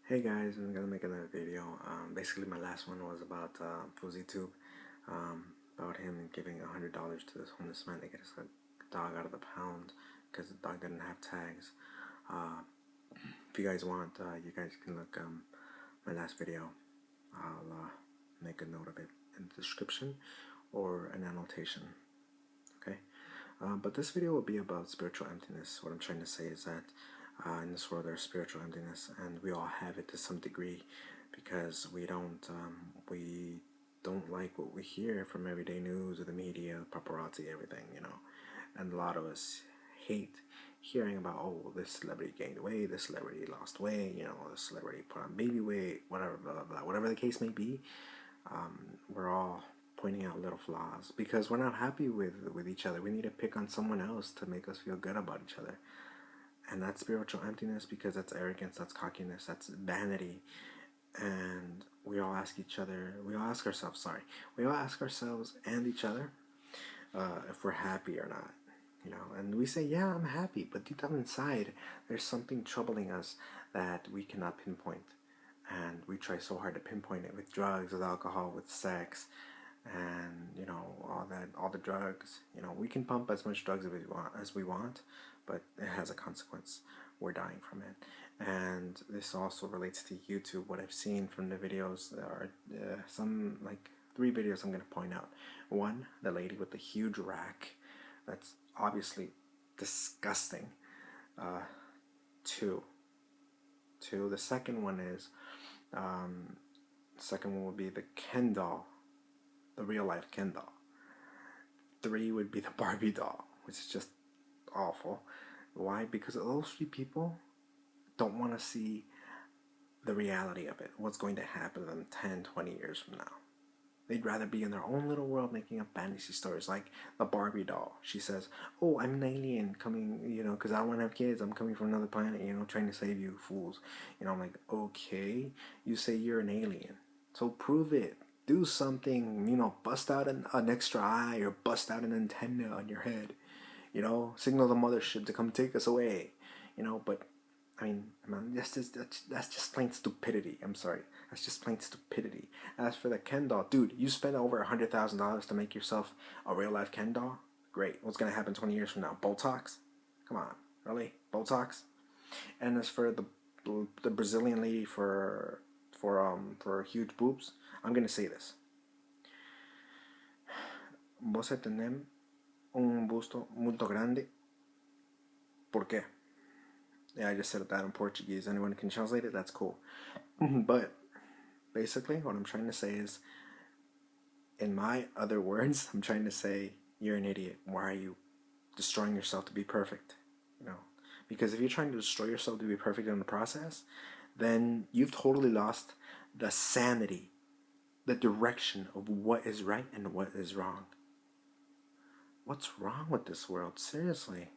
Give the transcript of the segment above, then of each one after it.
Hey guys, I'm gonna make another video. Basically, my last one was about FuzzyTube, about him giving $100 to this homeless man to get his dog out of the pound because the dog didn't have tags. Uh, if you guys want, you guys can look my last video. I'll make a note of it in the description or an annotation. Okay, but this video will be about spiritual emptiness. What I'm trying to say is that in this world there's spiritual emptiness, and we all have it to some degree because we don't like what we hear from everyday news or the media, paparazzi, everything, and a lot of us hate hearing about, oh, this celebrity gained weight, this celebrity lost weight, this celebrity put on baby weight, whatever, blah blah blah, whatever the case may be. We're all pointing out little flaws because we're not happy with each other. We need to pick on someone else to make us feel good about each other. And that's spiritual emptiness because that's arrogance, that's cockiness, that's vanity. And we all ask ourselves and each other if we're happy or not. And we say, yeah, I'm happy, but deep down inside, there's something troubling us that we cannot pinpoint. And we try so hard to pinpoint it with drugs, with alcohol, with sex, and all the drugs. We can pump as much drugs as we want, but it has a consequence. We're dying from it. And this also relates to YouTube. What I've seen from the videos, there are some, like 3 videos I'm going to point out. One, the lady with the huge rack, that's obviously disgusting. Two, the second one is second one would be the Ken doll, the real life Ken doll. 3 would be the Barbie doll, which is just awful. Why? Because those 3 people don't want to see the reality of it, what's going to happen to them 10, 20 years from now. They'd rather be in their own little world making up fantasy stories, like the Barbie doll. She says, oh, I'm an alien coming, because I don't want to have kids. I'm coming from another planet, trying to save you fools. I'm like, okay, you say you're an alien, so prove it. Do something, bust out an extra eye or bust out an antenna on your head. Signal the mothership to come take us away. But I mean, that's just plain stupidity. I'm sorry, that's just plain stupidity. As for the Ken doll, dude, you spent over $100,000 to make yourself a real life Ken doll. Great. What's gonna happen 20 years from now? Botox? Come on, really? Botox? And as for the Brazilian lady for huge boobs, I'm gonna say this. Você tem busto muito grande. ¿Por qué? Yeah, I just said that in Portuguese. Anyone can translate it? That's cool. But basically, what I'm trying to say is, in my other words, I'm trying to say, you're an idiot. Why are you destroying yourself to be perfect? Because if you're trying to destroy yourself to be perfect in the process, then you've totally lost the sanity, the direction of what is right and what is wrong. What's wrong with this world? Seriously.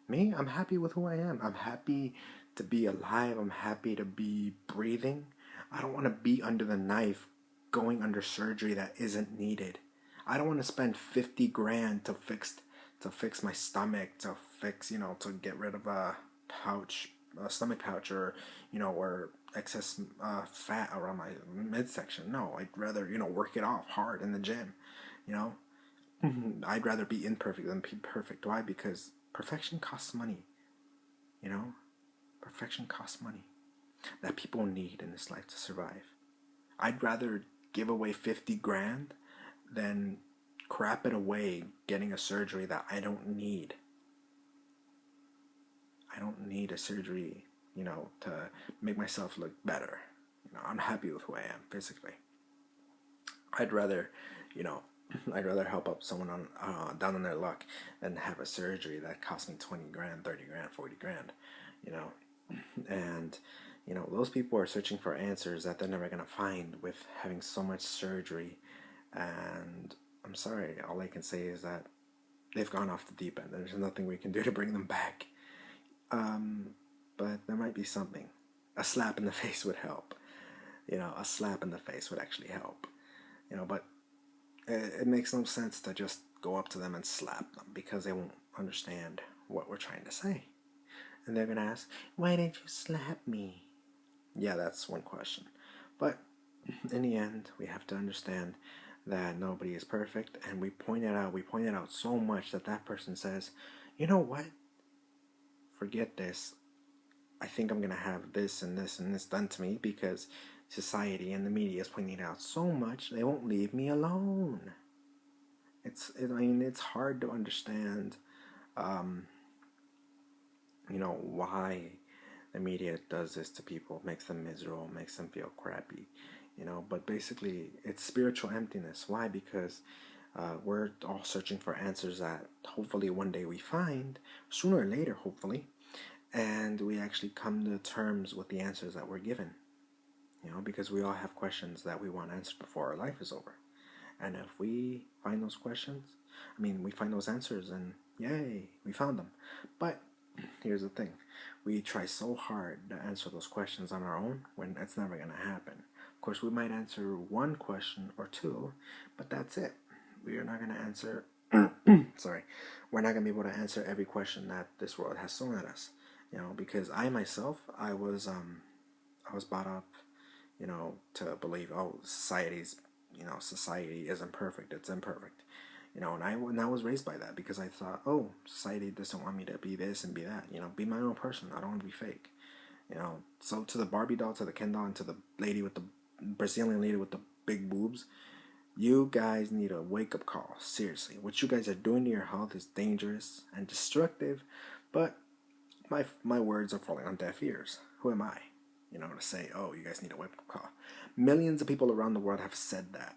Me, I'm happy with who I am. I'm happy to be alive. I'm happy to be breathing. I don't want to be under the knife going under surgery that isn't needed. I don't want to spend 50 grand to fix my stomach, to get rid of a stomach pouch, or or excess fat around my midsection. No, I'd rather work it off hard in the gym. I'd rather be imperfect than be perfect. Why? Because perfection costs money. Perfection costs money that people need in this life to survive. I'd rather give away 50 grand than crap it away getting a surgery that I don't need. I don't need a surgery, to make myself look better. I'm happy with who I am physically. I'd rather help up someone on down on their luck than have a surgery that cost me 20 grand, 30 grand, 40 grand, And, those people are searching for answers that they're never going to find with having so much surgery. And I'm sorry, all I can say is that they've gone off the deep end. There's nothing we can do to bring them back. But there might be something. A slap in the face would help. A slap in the face would actually help. But it makes no sense to just go up to them and slap them, because they won't understand what we're trying to say. And they're going to ask, why didn't you slap me? Yeah, that's one question. But in the end, we have to understand that nobody is perfect, and we pointed out so much that that person says, you know what? Forget this. I think I'm gonna have this and this and this done to me because society and the media is pointing it out so much they won't leave me alone. I mean, it's hard to understand, um, why the media does this to people, makes them miserable, makes them feel crappy, But basically, it's spiritual emptiness. Why? Because we're all searching for answers that hopefully one day we find, sooner or later, hopefully, and we actually come to terms with the answers that we're given, because we all have questions that we want answered before our life is over. And if we find those questions, we find those answers, and yay, we found them. But here's the thing, we try so hard to answer those questions on our own when it's never going to happen. Of course, we might answer one question or two, but that's it. We are not going to answer, sorry, we're not going to be able to answer every question that this world has thrown at us. Because I myself, I was brought up, to believe, oh, society isn't perfect, it's imperfect. And I was raised by that because I thought, oh, society doesn't want me to be this and be that. Be my own person. I don't want to be fake. So to the Barbie doll, to the Ken doll, and to the lady with the Brazilian lady with the big boobs, you guys need a wake-up call. Seriously, what you guys are doing to your health is dangerous and destructive. But my words are falling on deaf ears. Who am I, to say, oh, you guys need a wake-up call? Millions of people around the world have said that,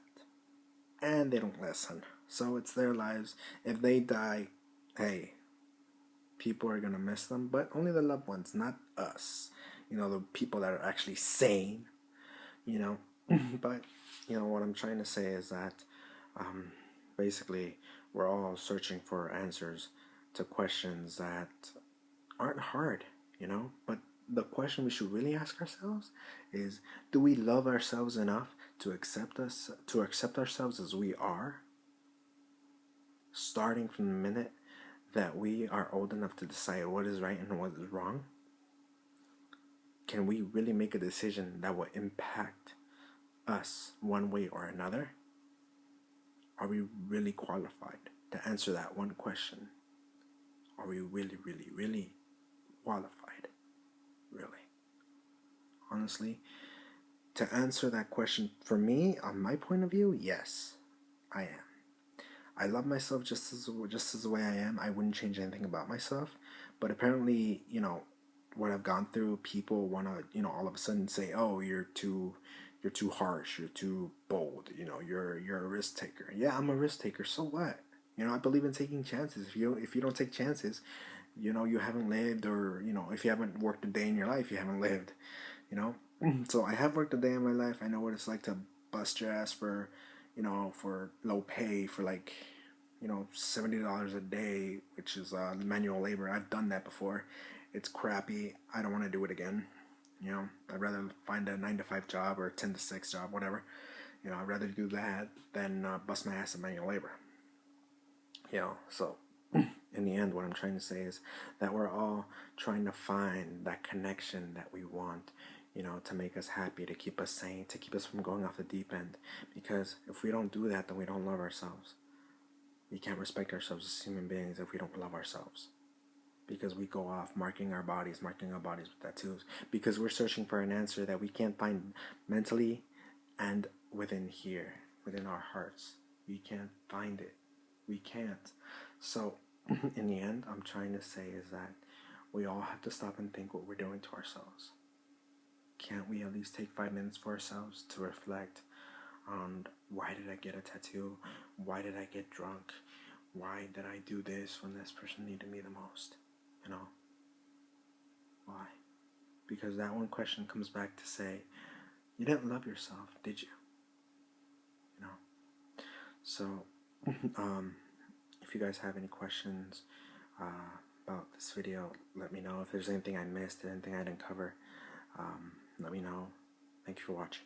and they don't listen. So it's their lives. If they die, hey, people are gonna miss them, but only the loved ones, not us. The people that are actually sane. But what I'm trying to say is that basically we're all searching for answers to questions that aren't hard, but the question we should really ask ourselves is, do we love ourselves enough to accept ourselves as we are, starting from the minute that we are old enough to decide what is right and what is wrong? Can we really make a decision that will impact us one way or another? Are we really qualified to answer that one question? Are we really, really, really qualified? Really? Honestly, to answer that question, for me, on my point of view, yes, I am. I love myself just as the way I am. I wouldn't change anything about myself. But apparently, what I've gone through, people want to, all of a sudden say, oh, you're too harsh, you're too bold, you're a risk taker. Yeah, I'm a risk taker. So what? I believe in taking chances. If you don't take chances, you haven't lived, or if you haven't worked a day in your life, you haven't lived. So I have worked a day in my life. I know what it's like to bust your ass for low pay, for like $70 a day, which is manual labor. I've done that before. It's crappy. I don't want to do it again. I'd rather find a 9 to 5 job or a 10 to 6 job, whatever. I'd rather do that than bust my ass in manual labor. So in the end, what I'm trying to say is that we're all trying to find that connection that we want, to make us happy, to keep us sane, to keep us from going off the deep end. Because if we don't do that, then we don't love ourselves. We can't respect ourselves as human beings if we don't love ourselves. Because we go off marking our bodies with tattoos. Because we're searching for an answer that we can't find mentally and within here, within our hearts. We can't find it. We can't. So, in the end, I'm trying to say is that we all have to stop and think what we're doing to ourselves. Can't we at least take 5 minutes for ourselves to reflect on, why did I get a tattoo? Why did I get drunk? Why did I do this when this person needed me the most? Why? Because that one question comes back to say, you didn't love yourself, did you? So, if you guys have any questions about this video, let me know. If there's anything I missed, anything I didn't cover, let me know. Thank you for watching.